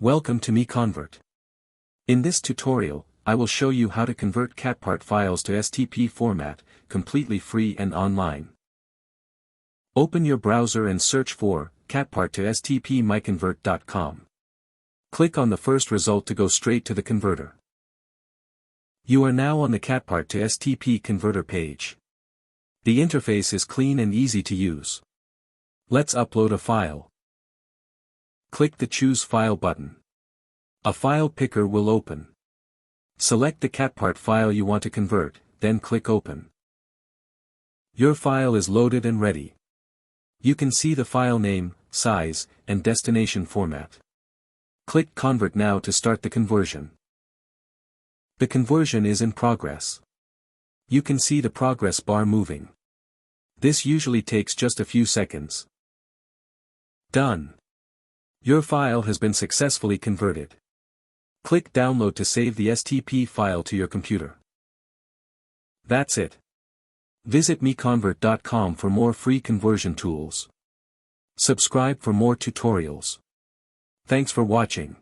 Welcome to MiConvert. In this tutorial, I will show you how to convert CATPART files to STP format, completely free and online. Open your browser and search for CATPART to STP MiConvert.com. Click on the first result to go straight to the converter. You are now on the CATPART to STP converter page. The interface is clean and easy to use. Let's upload a file. Click the Choose File button. A file picker will open. Select the CATPART file you want to convert, then click Open. Your file is loaded and ready. You can see the file name, size, and destination format. Click Convert now to start the conversion. The conversion is in progress. You can see the progress bar moving. This usually takes just a few seconds. Done. Your file has been successfully converted. Click Download to save the STP file to your computer. That's it. Visit MiConvert.com for more free conversion tools. Subscribe for more tutorials. Thanks for watching.